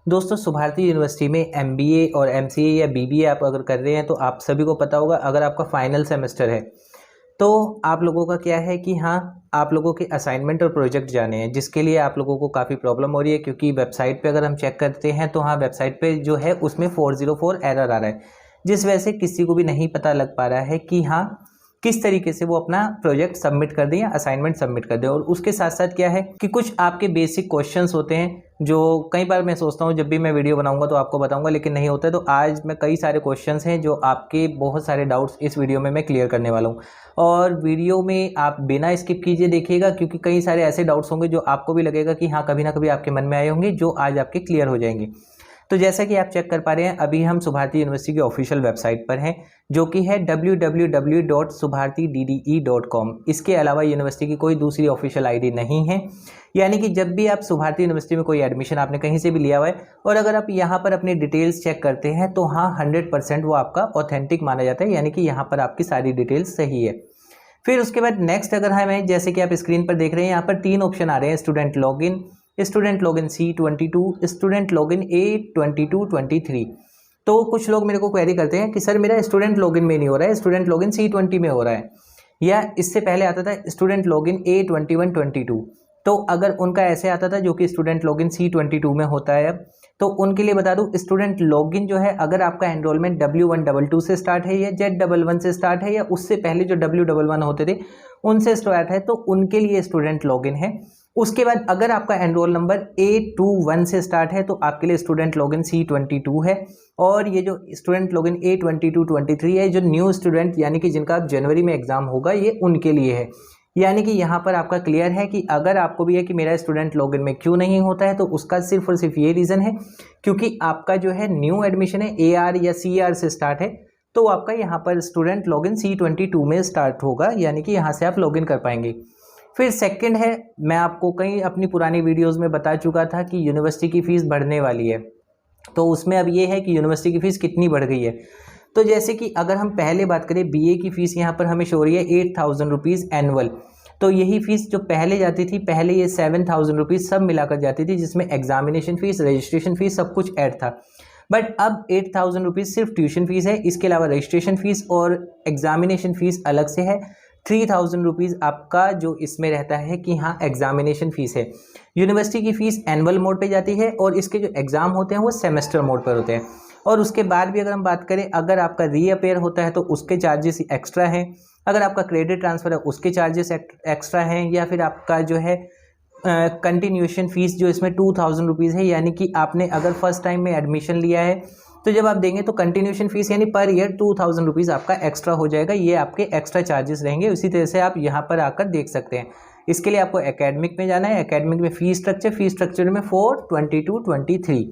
दोस्तों सुभारती यूनिवर्सिटी में एमबीए और एमसीए या बीबीए आप अगर कर रहे हैं तो आप सभी को पता होगा, अगर आपका फाइनल सेमेस्टर है तो आप लोगों का क्या है कि हाँ, आप लोगों के असाइनमेंट और प्रोजेक्ट जाने हैं, जिसके लिए आप लोगों को काफ़ी प्रॉब्लम हो रही है। क्योंकि वेबसाइट पे अगर हम चेक करते हैं तो हाँ, वेबसाइट पे जो है उसमें 404 एरर आ रहा है, जिस वजह से किसी को भी नहीं पता लग पा रहा है कि हाँ किस तरीके से वो अपना प्रोजेक्ट सबमिट कर दें या असाइनमेंट सबमिट कर दें। और उसके साथ साथ क्या है कि कुछ आपके बेसिक क्वेश्चंस होते हैं जो कई बार मैं सोचता हूँ जब भी मैं वीडियो बनाऊंगा तो आपको बताऊंगा, लेकिन नहीं होता है। तो आज मैं कई सारे क्वेश्चंस हैं जो आपके बहुत सारे डाउट्स इस वीडियो में मैं क्लियर करने वाला हूँ। और वीडियो में आप बिना स्किप कीजिए देखिएगा, क्योंकि कई सारे ऐसे डाउट्स होंगे जो आपको भी लगेगा कि हाँ कभी ना कभी आपके मन में आए होंगे, जो आज आपके क्लियर हो जाएंगे। तो जैसा कि आप चेक कर पा रहे हैं, अभी हम सुभारती यूनिवर्सिटी की ऑफिशियल वेबसाइट पर हैं, जो कि है www.subhartidde.com। इसके अलावा यूनिवर्सिटी की कोई दूसरी ऑफिशियल आईडी नहीं है। यानी कि जब भी आप सुभारती यूनिवर्सिटी में कोई एडमिशन आपने कहीं से भी लिया हुआ है और अगर आप यहाँ पर अपनी डिटेल्स चेक करते हैं तो हाँ 100% वो आपका ऑथेंटिक माना जाता है, यानी कि यहाँ पर आपकी सारी डिटेल्स सही है। फिर उसके बाद नेक्स्ट अगर हमें, जैसे कि आप स्क्रीन पर देख रहे हैं, यहाँ पर 3 ऑप्शन आ रहे हैं, student login C22, student login A2223। तो कुछ लोग मेरे को क्वेरी करते हैं कि सर मेरा स्टूडेंट लॉगिन में नहीं हो रहा है, स्टूडेंट लॉगिन C20 में हो रहा है, या इससे पहले आता था स्टूडेंट लॉगिन A2122। तो अगर उनका ऐसे आता था जो कि स्टूडेंट लॉगिन C22 में होता है, तो उनके लिए बता दूं, स्टूडेंट लॉगिन जो है अगर आपका एनरोलमेंट W122 से स्टार्ट है या Z11 से स्टार्ट है या उससे पहले जो W11 होते थे उनसे स्टार्ट है, तो उनके लिए स्टूडेंट लॉगिन है। उसके बाद अगर आपका एनरोल नंबर A21 से स्टार्ट है तो आपके लिए स्टूडेंट लॉगिन C22 है। और ये जो स्टूडेंट लॉगिन A2223 है, जो न्यू स्टूडेंट यानी कि जिनका जनवरी में एग्जाम होगा, ये उनके लिए है। यानी कि यहाँ पर आपका क्लियर है कि अगर आपको भी है कि मेरा स्टूडेंट लॉगिन में क्यों नहीं होता है, तो उसका सिर्फ और सिर्फ ये रीज़न है क्योंकि आपका जो है न्यू एडमिशन है AR या CR से स्टार्ट है, तो आपका यहाँ पर स्टूडेंट लॉगिन C22 में स्टार्ट होगा, यानी कि यहाँ से आप लॉगिन कर पाएंगे। फिर सेकंड है, मैं आपको कई अपनी पुरानी वीडियोस में बता चुका था कि यूनिवर्सिटी की फ़ीस बढ़ने वाली है। तो उसमें अब ये है कि यूनिवर्सिटी की फ़ीस कितनी बढ़ गई है। तो जैसे कि अगर हम पहले बात करें, BA की फ़ीस यहाँ पर हमें शो हो रही है 8000 रुपीज़ एनुअल। तो यही फ़ीस जो पहले जाती थी, पहले ये 7000 रुपीज़ सब मिलाकर जाती थी, जिसमें एग्जामिनेशन फ़ीस, रजिस्ट्रेशन फ़ीस सब कुछ ऐड था। बट अब 8000 रुपीज़ सिर्फ ट्यूशन फ़ीस है, इसके अलावा रजिस्ट्रेशन फ़ीस और एग्जामिनेशन फ़ीस अलग से है। 3000 रुपीज़ आपका जो इसमें रहता है कि हाँ एग्जामिनेशन फ़ीस है। यूनिवर्सिटी की फ़ीस एनुअल मोड पे जाती है और इसके जो एग्ज़ाम होते हैं वो सेमेस्टर मोड पर होते हैं। और उसके बाद भी अगर हम बात करें, अगर आपका रीअपेयर होता है तो उसके चार्जेस एक्स्ट्रा हैं, अगर आपका क्रेडिट ट्रांसफ़र है उसके चार्जेस एक्स्ट्रा हैं, या फिर आपका जो है कंटिन्यूएशन फ़ीस जो इसमें 2000 रुपीज़ है, यानी कि आपने अगर फर्स्ट टाइम में एडमिशन लिया है तो जब आप देंगे तो कंटिन्यूएशन फीस यानी पर ईयर 2000 रुपीज़ आपका एक्स्ट्रा हो जाएगा। ये आपके एक्स्ट्रा चार्जेस रहेंगे। उसी तरह से आप यहाँ पर आकर देख सकते हैं। इसके लिए आपको एकेडमिक में जाना है। एकेडमिक में फीस स्ट्रक्चर में 42223।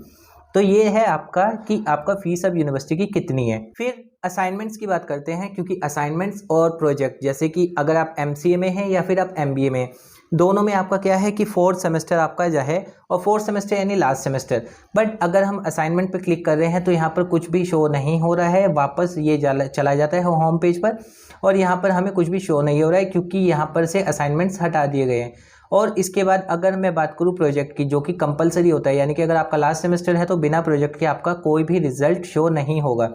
तो ये है आपका कि आपका फीस अब यूनिवर्सिटी की कितनी है। फिर असाइनमेंट्स की बात करते हैं, क्योंकि असाइनमेंट्स और प्रोजेक्ट, जैसे कि अगर आप MCA में हैं या फिर आप MBA में, दोनों में आपका क्या है कि 4th सेमेस्टर आपका जो है, और 4th सेमेस्टर यानी लास्ट सेमेस्टर। बट अगर हम असाइनमेंट पे क्लिक कर रहे हैं तो यहाँ पर कुछ भी शो नहीं हो रहा है, वापस ये चला जाता है होम पेज पर, और यहाँ पर हमें कुछ भी शो नहीं हो रहा है क्योंकि यहाँ पर से असाइनमेंट्स हटा दिए गए हैं। और इसके बाद अगर मैं बात करूँ प्रोजेक्ट की, जो कि कंपलसरी होता है, यानी कि अगर आपका लास्ट सेमेस्टर है तो बिना प्रोजेक्ट के आपका कोई भी रिजल्ट शो नहीं होगा।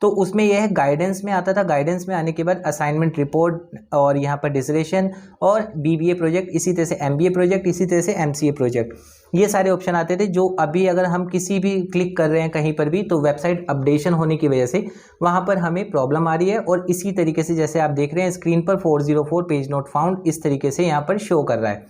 तो उसमें यह है, गाइडेंस में आता था, गाइडेंस में आने के बाद असाइनमेंट रिपोर्ट और यहाँ पर डिसर्टेशन और BBA प्रोजेक्ट, इसी तरह से MBA प्रोजेक्ट, इसी तरह से MCA प्रोजेक्ट, ये सारे ऑप्शन आते थे। जो अभी अगर हम किसी भी क्लिक कर रहे हैं कहीं पर भी, तो वेबसाइट अपडेशन होने की वजह से वहाँ पर हमें प्रॉब्लम आ रही है। और इसी तरीके से जैसे आप देख रहे हैं स्क्रीन पर 404 पेज नोट फाउंड, इस तरीके से यहाँ पर शो कर रहा है।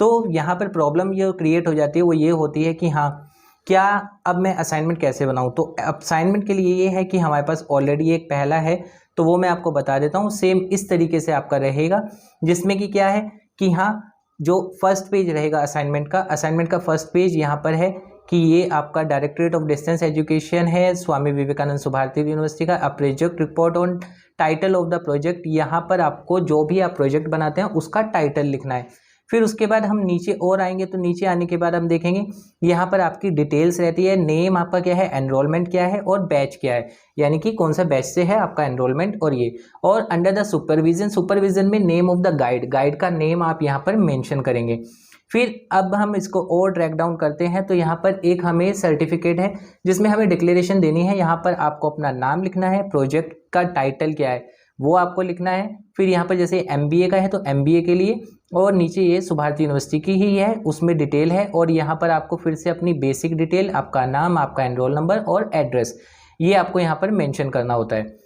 तो यहाँ पर प्रॉब्लम ये क्रिएट हो जाती है, वो ये होती है कि हाँ क्या अब मैं असाइनमेंट कैसे बनाऊं। तो असाइनमेंट के लिए ये है कि हमारे पास ऑलरेडी एक पहला है, तो वो मैं आपको बता देता हूं। सेम इस तरीके से आपका रहेगा, जिसमें कि क्या है कि हाँ जो फर्स्ट पेज रहेगा असाइनमेंट का फर्स्ट पेज यहाँ पर है कि ये आपका डायरेक्टरेट ऑफ डिस्टेंस एजुकेशन है, स्वामी विवेकानंद सुभारती यूनिवर्सिटी का, project report on title of the project. यहाँ पर आपको जो भी आप प्रोजेक्ट बनाते हैं उसका टाइटल लिखना है। फिर उसके बाद हम नीचे और आएंगे, तो नीचे आने के बाद हम देखेंगे यहाँ पर आपकी डिटेल्स रहती है। नेम आपका क्या है, एनरोलमेंट क्या है और बैच क्या है, यानी कि कौन सा बैच से है आपका एनरोलमेंट, और ये। और अंडर द सुपरविजन में नेम ऑफ द गाइड का नेम आप यहाँ पर मेंशन करेंगे। फिर अब हम इसको और ड्रैग डाउन करते हैं तो यहाँ पर एक हमें सर्टिफिकेट है जिसमें हमें डिक्लेरेशन देनी है। यहाँ पर आपको अपना नाम लिखना है, प्रोजेक्ट का टाइटल क्या है वो आपको लिखना है। फिर यहाँ पर जैसे MBA का है तो MBA के लिए, और नीचे ये सुभारती यूनिवर्सिटी की ही है उसमें डिटेल है। और यहाँ पर आपको फिर से अपनी बेसिक डिटेल, आपका नाम, आपका एनरोल नंबर और एड्रेस, ये आपको यहाँ पर मेंशन करना होता है।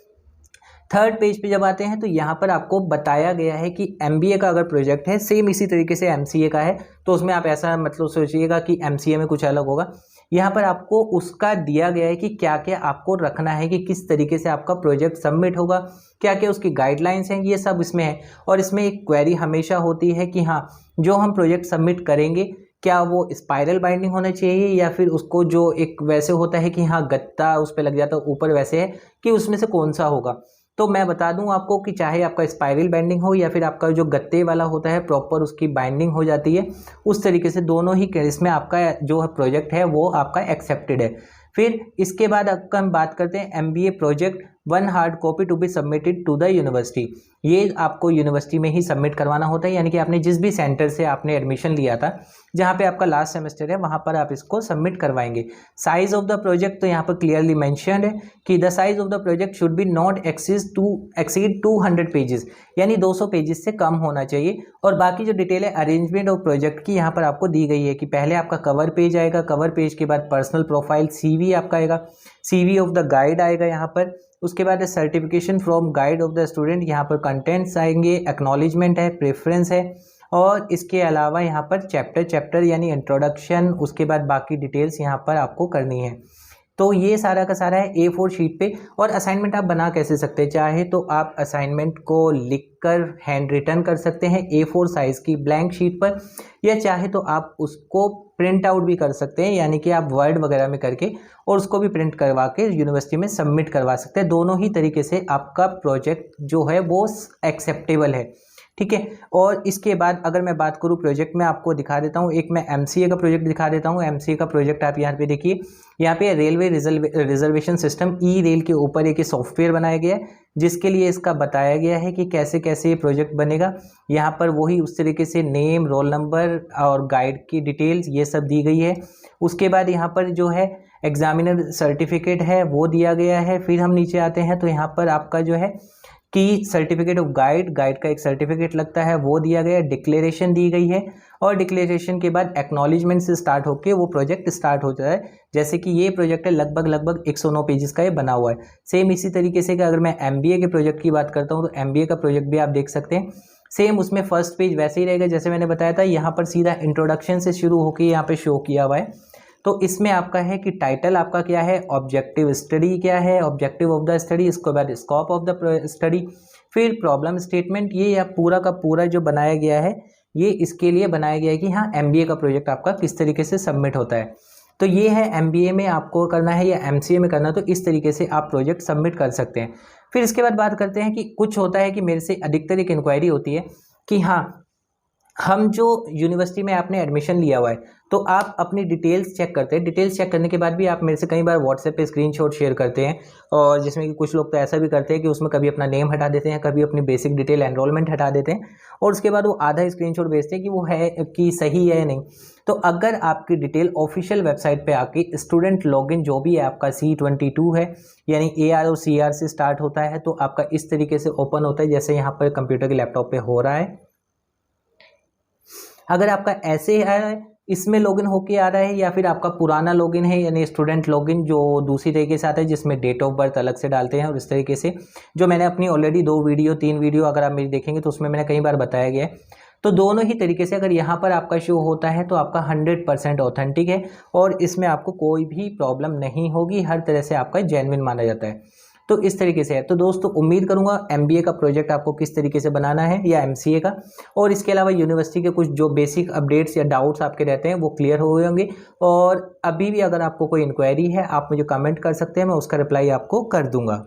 थर्ड पेज पे जब आते हैं तो यहाँ पर आपको बताया गया है कि MBA का अगर प्रोजेक्ट है सेम इसी तरीके से MCA का है, तो उसमें आप ऐसा मतलब सोचिएगा कि MCA में कुछ अलग होगा। यहाँ पर आपको उसका दिया गया है कि क्या क्या आपको रखना है, कि किस तरीके से आपका प्रोजेक्ट सबमिट होगा, क्या क्या उसकी गाइडलाइंस हैं, ये सब इसमें है। और इसमें एक क्वेरी हमेशा होती है कि हाँ, जो हम प्रोजेक्ट सबमिट करेंगे क्या वो स्पाइरल बाइंडिंग होना चाहिए या फिर उसको जो एक वैसे होता है कि हाँ गत्ता उस पर लग जाता है ऊपर, वैसे है कि उसमें से कौन सा होगा। तो मैं बता दूं आपको कि चाहे आपका स्पाइरल बाइंडिंग हो या फिर आपका जो गत्ते वाला होता है प्रॉपर उसकी बाइंडिंग हो जाती है, उस तरीके से दोनों ही केस में आपका जो प्रोजेक्ट है वो आपका एक्सेप्टेड है। फिर इसके बाद आपका हम बात करते हैं MBA project 1 hard copy to be submitted to the university. ये आपको यूनिवर्सिटी में ही सबमिट करवाना होता है, यानी कि आपने जिस भी सेंटर से आपने एडमिशन लिया था, जहाँ पे आपका लास्ट सेमेस्टर है, वहाँ पर आप इसको सबमिट करवाएंगे। साइज ऑफ द प्रोजेक्ट तो यहाँ पर क्लियरली मेंशन्ड है कि the size of the project should be not exceed 200 pages, यानी 200 पेजेस से कम होना चाहिए। और बाकी जो डिटेल है अरेंजमेंट ऑफ प्रोजेक्ट की यहाँ पर आपको दी गई है कि पहले आपका कवर पेज आएगा, कवर पेज के बाद पर्सनल प्रोफाइल CV आपका आएगा, CV ऑफ द गाइड आएगा यहाँ पर, उसके बाद certification from guide of the student, यहाँ पर कंटेंट्स आएंगे, एक्नॉलेजमेंट है, प्रेफरेंस है, और इसके अलावा यहाँ पर चैप्टर यानी इंट्रोडक्शन, उसके बाद बाकी डिटेल्स यहाँ पर आपको करनी है। तो ये सारा का सारा है A4 शीट पे। और असाइनमेंट आप बना कैसे सकते हैं, चाहे तो आप असाइनमेंट को लिखकर हैंड रिटन कर सकते हैं A4 साइज़ की ब्लैंक शीट पर, या चाहे तो आप उसको प्रिंट आउट भी कर सकते हैं, यानी कि आप वर्ड वगैरह में करके और उसको भी प्रिंट करवा के यूनिवर्सिटी में सबमिट करवा सकते हैं। दोनों ही तरीके से आपका प्रोजेक्ट जो है वो एक्सेप्टेबल है, ठीक है। और इसके बाद अगर मैं बात करूँ प्रोजेक्ट में, आपको दिखा देता हूँ, एक मैं MCA का प्रोजेक्ट दिखा देता हूँ। MCA का प्रोजेक्ट आप यहाँ पे देखिए, यहाँ पे रेलवे रिजर्वेशन सिस्टम E-रेल के ऊपर एक सॉफ्टवेयर बनाया गया है, जिसके लिए इसका बताया गया है कि कैसे कैसे ये प्रोजेक्ट बनेगा। यहाँ पर वही उस तरीके से नेम, रोल नंबर और गाइड की डिटेल्स ये सब दी गई है। उसके बाद यहाँ पर जो है एग्जामिनर सर्टिफिकेट है वो दिया गया है। फिर हम नीचे आते हैं तो यहाँ पर आपका जो है कि सर्टिफिकेट ऑफ गाइड का एक सर्टिफिकेट लगता है वो दिया गया, डिक्लेरेशन दी गई है, और डिक्लेरेशन के बाद एक्नॉलेजमेंट से स्टार्ट होकर वो प्रोजेक्ट स्टार्ट होता है। जैसे कि ये प्रोजेक्ट है लगभग 109 पेजेस का ये बना हुआ है। सेम इसी तरीके से कि अगर मैं MBA के प्रोजेक्ट की बात करता हूँ तो MBA का प्रोजेक्ट भी आप देख सकते हैं। सेम उसमें फर्स्ट पेज वैसे ही रहेगा जैसे मैंने बताया था, यहाँ पर सीधा इंट्रोडक्शन से शुरू होकर यहाँ पे शो किया हुआ है। तो इसमें आपका है कि टाइटल आपका क्या है, ऑब्जेक्टिव स्टडी क्या है, ऑब्जेक्टिव ऑफ द स्टडी, इसके बाद स्कोप ऑफ द स्टडी, फिर प्रॉब्लम स्टेटमेंट। ये या पूरा का पूरा जो बनाया गया है ये इसके लिए बनाया गया है कि हाँ MBA का प्रोजेक्ट आपका किस तरीके से सबमिट होता है। तो ये है MBA में आपको करना है या MCA में करना है, तो इस तरीके से आप प्रोजेक्ट सबमिट कर सकते हैं। फिर इसके बाद बात करते हैं कि कुछ होता है कि मेरे से अधिकतर एक इंक्वायरी होती है कि हाँ हम जो यूनिवर्सिटी में आपने एडमिशन लिया हुआ है तो आप अपनी डिटेल्स चेक करते हैं। डिटेल्स चेक करने के बाद भी आप मेरे से कई बार व्हाट्सएप पे स्क्रीनशॉट शेयर करते हैं, और जिसमें कि कुछ लोग तो ऐसा भी करते हैं कि उसमें कभी अपना नेम हटा देते हैं, कभी अपनी बेसिक डिटेल एनरोलमेंट हटा देते हैं, और उसके बाद वो आधा स्क्रीनशॉट भेजते हैं कि वो है कि सही है या नहीं। तो अगर आपकी डिटेल ऑफिशियल वेबसाइट पर आके स्टूडेंट लॉगिन जो भी है आपका C22 है, यानी AR और CR से स्टार्ट होता है, तो आपका इस तरीके से ओपन होता है जैसे यहाँ पर कंप्यूटर के लैपटॉप पे हो रहा है। अगर आपका ऐसे है इसमें लॉगिन होके आ रहा है, या फिर आपका पुराना लॉगिन है यानी स्टूडेंट लॉगिन जो दूसरी तरीके से आता है जिसमें डेट ऑफ बर्थ अलग से डालते हैं, और इस तरीके से जो मैंने अपनी ऑलरेडी 3 वीडियो अगर आप मेरी देखेंगे तो उसमें मैंने कई बार बताया गया है। तो दोनों ही तरीके से अगर यहाँ पर आपका शो होता है तो आपका 100% ऑथेंटिक है, और इसमें आपको कोई भी प्रॉब्लम नहीं होगी, हर तरह से आपका जेन्युइन माना जाता है। तो इस तरीके से है। तो दोस्तों उम्मीद करूंगा MBA का प्रोजेक्ट आपको किस तरीके से बनाना है या MCA का, और इसके अलावा यूनिवर्सिटी के कुछ जो बेसिक अपडेट्स या डाउट्स आपके रहते हैं वो क्लियर हो गए होंगे। और अभी भी अगर आपको कोई इंक्वायरी है आप मुझे कमेंट कर सकते हैं, मैं उसका रिप्लाई आपको कर दूंगा।